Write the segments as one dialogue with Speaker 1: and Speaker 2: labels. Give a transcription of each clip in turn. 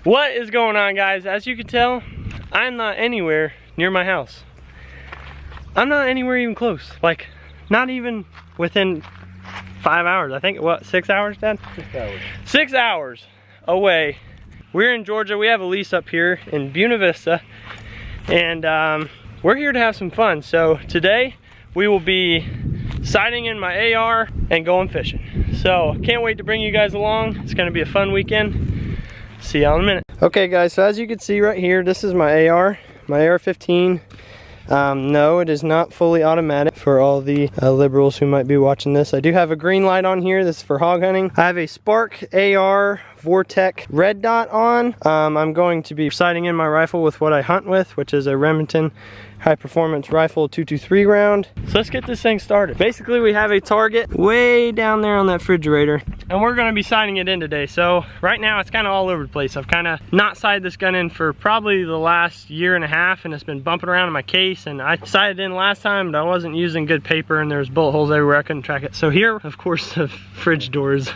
Speaker 1: What is going on, guys? As you can tell, I'm not anywhere near my house. I'm not anywhere even close. Like, not even within 5 hours. I think, what, 6 hours, Dad?
Speaker 2: 6 hours.
Speaker 1: 6 hours away. We're in Georgia. We have a lease up here in Buena Vista. And we're here to have some fun. So today, we will be sighting in my AR and going fishing. So, can't wait to bring you guys along. It's gonna be a fun weekend. See y'all in a minute. Okay guys, so as you can see right here, this is my AR, my AR-15. No, it is not fully automatic for all the liberals who might be watching this. I do have a green light on here. This is for hog hunting. I have a Spark AR Vortec red dot on. I'm going to be sighting in my rifle with what I hunt with, which is a Remington high performance rifle 223 round. So let's get this thing started. Basically, we have a target way down there on that refrigerator, and we're gonna be sighting it in today. So right now it's kind of all over the place. I've kind of not sighted this gun in for probably the last year and a half, and it's been bumping around in my case. And I sighted in last time, but I wasn't using good paper, and there's bullet holes everywhere. I couldn't track it. So here, of course, the fridge doors.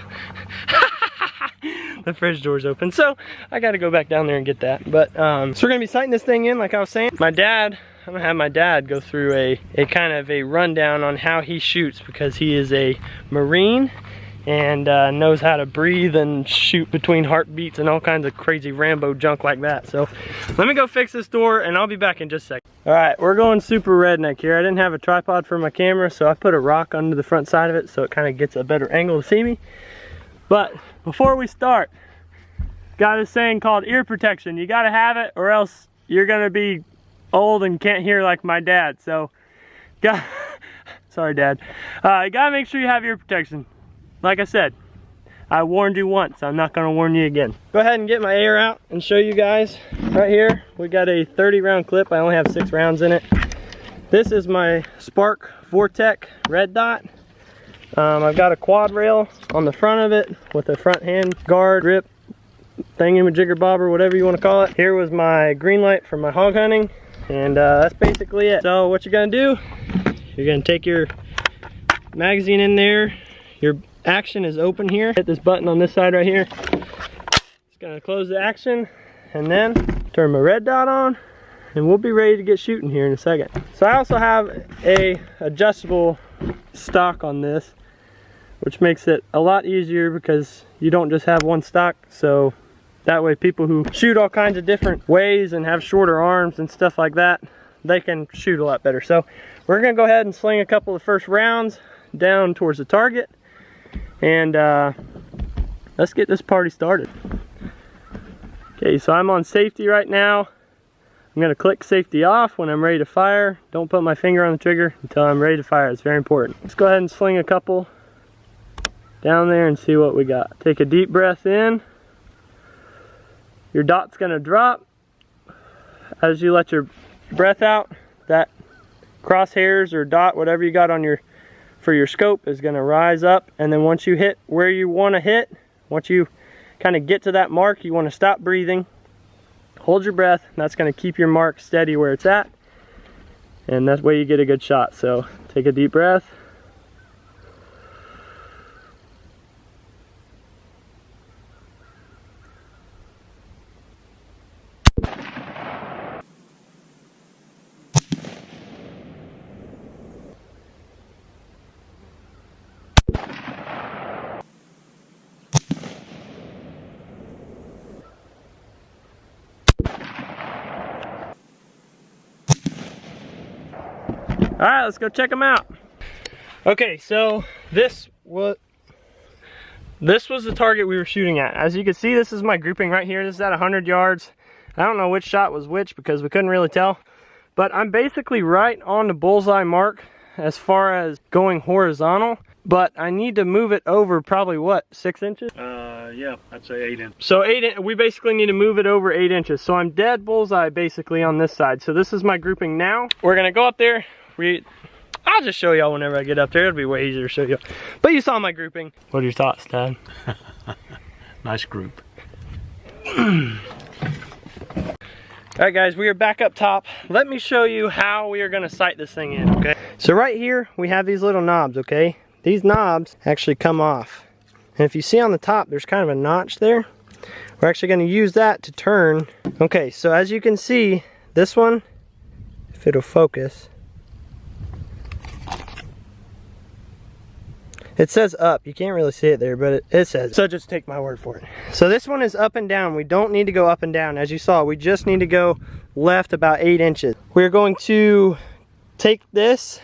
Speaker 1: The fridge door's open, so I got to go back down there and get that. But so we're gonna be sighting this thing in, like I was saying. I'm gonna have my dad go through a kind of a rundown on how he shoots, because he is a Marine and knows how to breathe and shoot between heartbeats and all kinds of crazy Rambo junk like that. So let me go fix this door and I'll be back in just a second. All right, we're going super redneck here. I didn't have a tripod for my camera, so I put a rock under the front side of it so it kind of gets a better angle to see me. But before we start, got this saying called ear protection. You gotta have it or else you're gonna be old and can't hear like my dad. So sorry Dad, you gotta make sure you have ear protection. Like I said, I warned you once, I'm not gonna warn you again. Go ahead and get my AR out and show you guys. Right here we got a 30 round clip. I only have 6 rounds in it. This is my Spark Vortec red dot. I've got a quad rail on the front of it with a front hand guard, grip, thingamajigger bobber, whatever you want to call it. Here was my green light for my hog hunting. And that's basically it. So what you're gonna do, you're gonna take your magazine in there. Your action is open here. Hit this button on this side right here. It's gonna close the action, and then turn my red dot on, and we'll be ready to get shooting here in a second. So I also have a adjustable stock on this, which makes it a lot easier because you don't just have one stock. So that way people who shoot all kinds of different ways and have shorter arms and stuff like that, they can shoot a lot better. So we're gonna go ahead and sling a couple of first rounds down towards the target, and let's get this party started. Okay, so I'm on safety right now. I'm gonna click safety off when I'm ready to fire. Don't put my finger on the trigger until I'm ready to fire. It's very important. Let's go ahead and sling a couple down there and see what we got. Take a deep breath in. Your dot's gonna drop. As you let your breath out, that crosshairs or dot, whatever you got on your for your scope, is gonna rise up. And then once you hit where you wanna hit, once you kind of get to that mark, you wanna stop breathing, hold your breath, and that's gonna keep your mark steady where it's at. And that way you get a good shot. So take a deep breath. All right, let's go check them out. Okay, so this was the target we were shooting at. As you can see, this is my grouping right here. This is at 100 yards. I don't know which shot was which because we couldn't really tell, but I'm basically right on the bullseye mark as far as going horizontal, but I need to move it over probably what, 6 inches?
Speaker 2: Yeah, I'd say 8 inches.
Speaker 1: So we basically need to move it over 8 inches. So I'm dead bullseye basically on this side. So this is my grouping now. We're gonna go up there. I'll just show y'all whenever I get up there. It'll be way easier to show you. But you saw my grouping. What are your thoughts, Dad?
Speaker 2: Nice group.
Speaker 1: Alright guys, we are back up top. Let me show you how we are going to sight this thing in, okay? So right here, we have these little knobs, okay? These knobs actually come off. And if you see on the top, there's kind of a notch there. we're actually going to use that to turn. Okay, so as you can see, this one, if it'll focus, it says up. You can't really see it there, but it says. So just take my word for it. So this one is up and down. We don't need to go up and down. As you saw, we just need to go left about 8 inches. We're going to take this.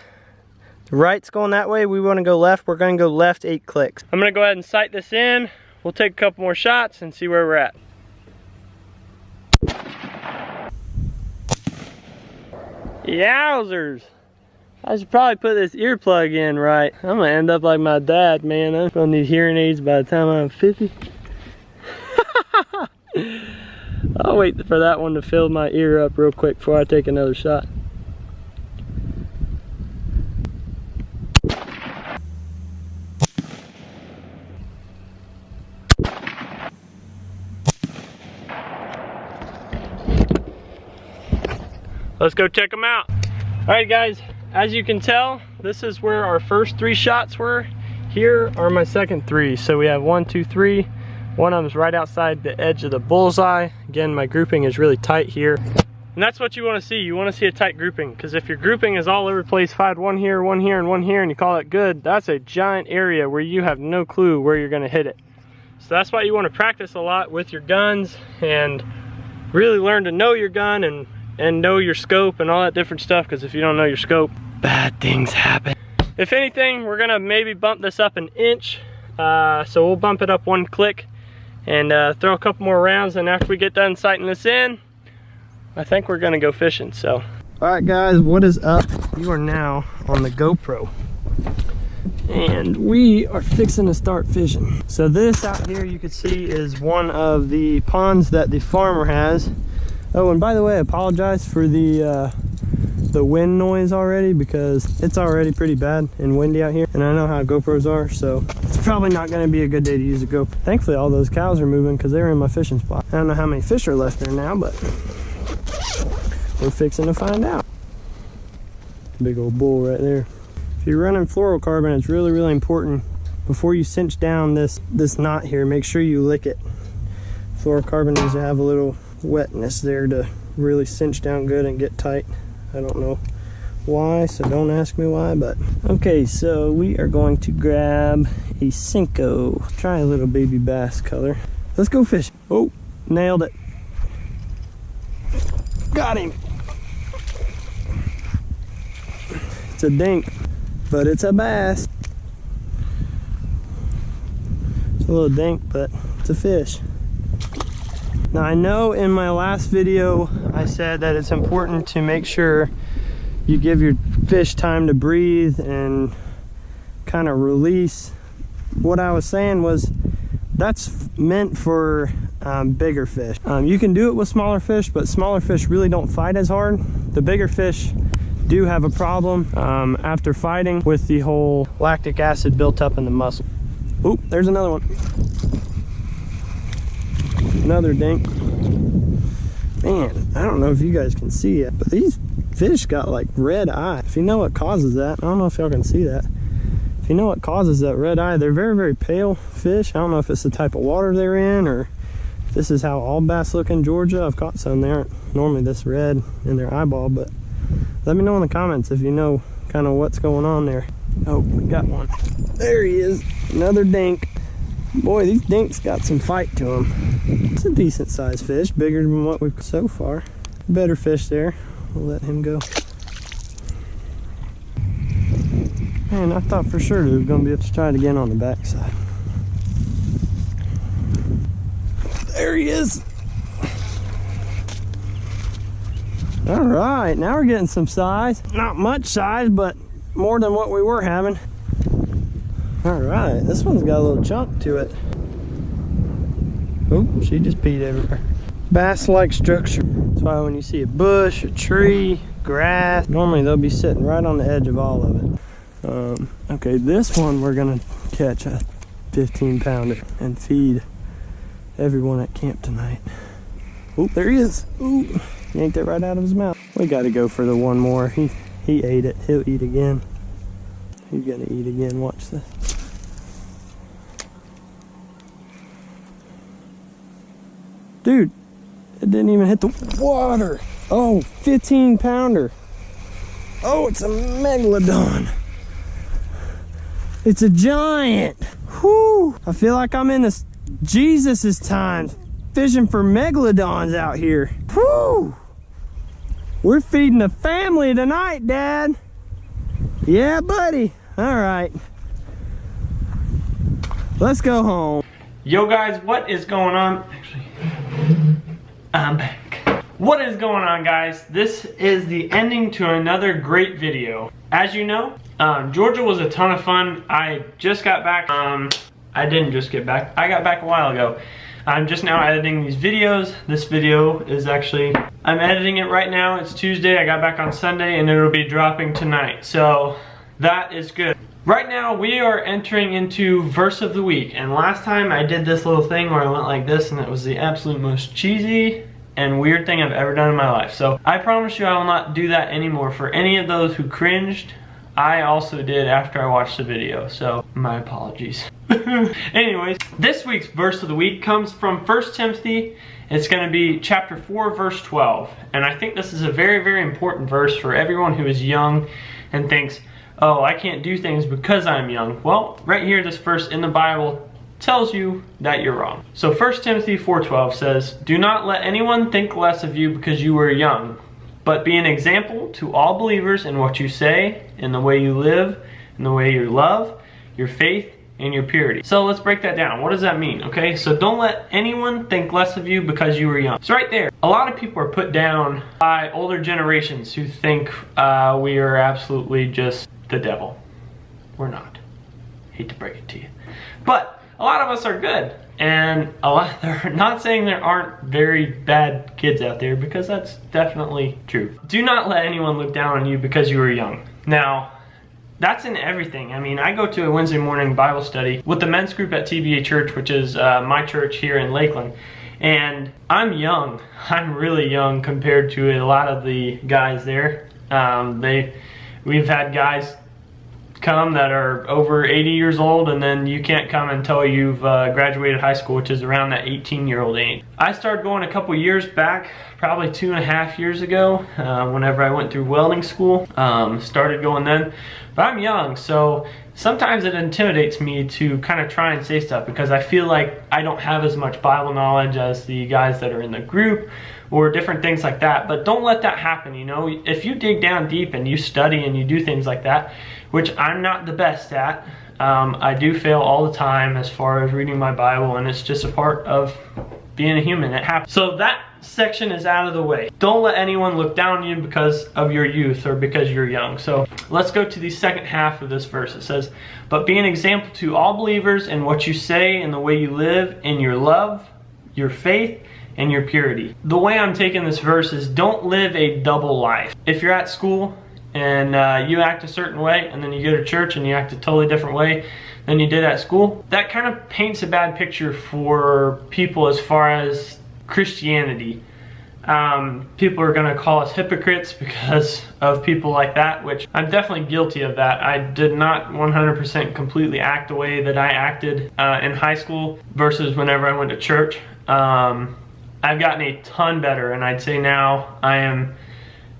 Speaker 1: The right's going that way. We want to go left. We're going to go left 8 clicks. I'm going to go ahead and sight this in. We'll take a couple more shots and see where we're at. Yowzers. I should probably put this earplug in right. I'm gonna end up like my dad, man. I'm gonna need hearing aids by the time I'm 50. I'll wait for that one to fill my ear up real quick before I take another shot. Let's go check them out. All right, guys. As you can tell, this is where our first 3 shots were. Here are my second 3. So we have 1, 2, 3. One of them's right outside the edge of the bullseye. Again, my grouping is really tight here. And that's what you want to see. You want to see a tight grouping, because if your grouping is all over the place, if I had 1 here, 1 here, and 1 here, and you call it good, that's a giant area where you have no clue where you're going to hit it. So that's why you want to practice a lot with your guns and really learn to know your gun and know your scope and all that different stuff, because if you don't know your scope, bad things happen. If anything, we're gonna maybe bump this up 1 inch. So we'll bump it up 1 click and throw a couple more rounds, and after we get done sighting this in, I think we're gonna go fishing. So, all right guys, what is up? You are now on the GoPro and we are fixing to start fishing. So this out here you can see is one of the ponds that the farmer has. Oh, and by the way, I apologize for the wind noise already, because it's already pretty bad and windy out here, and I know how GoPros are, so it's probably not going to be a good day to use a GoPro. Thankfully, all those cows are moving because they're in my fishing spot. I don't know how many fish are left there now, but we're fixing to find out. Big old bull right there. If you're running fluorocarbon, it's really, really important before you cinch down this knot here, make sure you lick it. Fluorocarbon needs to have a little wetness there to really cinch down good and get tight. I don't know why, so don't ask me why, but okay, so we are going to grab a Cinco. Try a little baby bass color. Let's go fishing. Oh, nailed it. Got him. It's a dink, but it's a bass. It's a little dink, but it's a fish. Now I know in my last video I said that it's important to make sure you give your fish time to breathe and kind of release. What I was saying was that's meant for bigger fish. You can do it with smaller fish, but smaller fish really don't fight as hard. The bigger fish do have a problem after fighting with the whole lactic acid built up in the muscle. Oop, there's another one. Another dink. Man, I don't know if you guys can see it, but these fish got like red eye. If you know what causes that, I don't know if y'all can see that. If you know what causes that red eye, they're very, very pale fish. I don't know if it's the type of water they're in, or if this is how all bass look in Georgia. I've caught some, they aren't normally this red in their eyeball, but let me know in the comments if you know kind of what's going on there. Oh, we got one. There he is, another dink. Boy, these dinks got some fight to them. It's a decent sized fish, bigger than what we've caught so far. Better fish there. We'll let him go. Man, I thought for sure there was going to be able to try it again on the backside. There he is. All right, now we're getting some size. Not much size, but more than what we were having. All right, this one's got a little chunk to it. Oh, she just peed everywhere. Bass-like structure. That's why when you see a bush, a tree, grass, normally they'll be sitting right on the edge of all of it. Okay, this one we're gonna catch a 15-pounder and feed everyone at camp tonight. Oh, there he is. Ooh, yanked it right out of his mouth. We gotta go for the one more. He ate it. He'll eat again. He's gonna eat again. Watch this. Dude, it didn't even hit the water. Oh, 15 pounder. Oh, it's a megalodon. It's a giant. Whew. I feel like I'm in this Jesus' time fishing for megalodons out here. Whew. We're feeding the family tonight, Dad. Yeah, buddy. All right. Let's go home. Yo, guys, what is going on? Actually, I'm back. What is going on, guys? This is the ending to another great video. As you know, Georgia was a ton of fun. I just got back. I didn't just get back. I got back a while ago. I'm just now editing these videos. This video is actually, I'm editing it right now. It's Tuesday. I got back on Sunday and it'll be dropping tonight. So that is good. Right now we are entering into verse of the week. And last time I did this little thing where I went like this and it was the absolute most cheesy and weird thing I've ever done in my life. So I promise you I will not do that anymore. For any of those who cringed, I also did after I watched the video, so my apologies. Anyways, this week's verse of the week comes from 1 Timothy. It's going to be chapter 4, verse 12. And I think this is a very, very important verse for everyone who is young and thinks, oh, I can't do things because I'm young. Well, right here, this verse in the Bible tells you that you're wrong. So 1 Timothy 4:12 says, "Do not let anyone think less of you because you are young, but be an example to all believers in what you say, in the way you live, in the way you love, your faith, and your purity." So let's break that down. What does that mean? Okay, so don't let anyone think less of you because you were young. So right there, a lot of people are put down by older generations who think we are absolutely just the devil. We're not. Hate to break it to you. But a lot of us are good. And a lot, they're not saying there aren't very bad kids out there, because that's definitely true. Do not let anyone look down on you because you were young. Now, that's in everything. I mean, I go to a Wednesday morning Bible study with the men's group at TBA Church, which is my church here in Lakeland. And I'm young. I'm really young compared to a lot of the guys there. We've had guys come that are over 80 years old, and then you can't come until you've graduated high school, which is around that 18-year-old age. I started going a couple years back, probably 2.5 years ago, whenever I went through welding school. Started going then, but I'm young, so sometimes it intimidates me to kind of try and say stuff because I feel like I don't have as much Bible knowledge as the guys that are in the group or different things like that. But don't let that happen, you know. If you dig down deep and you study and you do things like that, which I'm not the best at, I do fail all the time as far as reading my Bible, and it's just a part of being a human. It happens. So that section is out of the way. Don't let anyone look down on you because of your youth or because you're young. So let's go to the second half of this verse. It says, "But be an example to all believers in what you say and the way you live, in your love, your faith, and your purity." The way I'm taking this verse is, don't live a double life. If you're at school and you act a certain way, and then you go to church and you act a totally different way than you did at school, that kind of paints a bad picture for people as far as Christianity. People are going to call us hypocrites because of people like that, which I'm definitely guilty of that. I did not 100% completely act the way that I acted in high school versus whenever I went to church. I've gotten a ton better, and I'd say now I am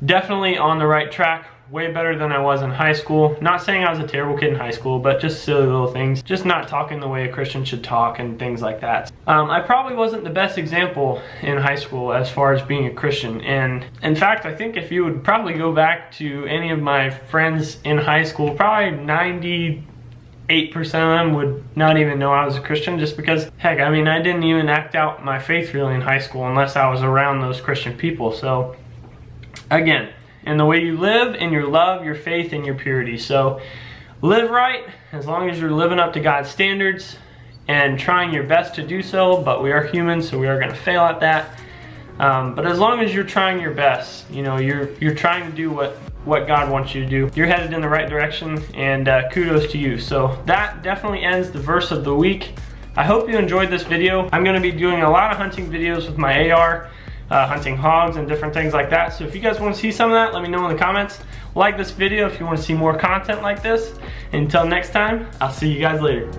Speaker 1: definitely on the right track. Way better than I was in high school. Not saying I was a terrible kid in high school, but just silly little things. Just not talking the way a Christian should talk and things like that. I probably wasn't the best example in high school as far as being a Christian. And in fact, I think if you would probably go back to any of my friends in high school, probably 98% of them would not even know I was a Christian, just because, heck, I mean, I didn't even act out my faith really in high school unless I was around those Christian people. So, again, in the way you live, in your love, your faith, and your purity. So live right, as long as you're living up to God's standards and trying your best to do so, but we are humans, so we are going to fail at that. But as long as you're trying your best, you know, you're trying to do what God wants you to do, you're headed in the right direction, and kudos to you. So that definitely ends the verse of the week. I hope you enjoyed this video. I'm going to be doing a lot of hunting videos with my AR, hunting hogs and different things like that. So if you guys want to see some of that, let me know in the comments. Like this video if you want to see more content like this. Until next time, I'll see you guys later.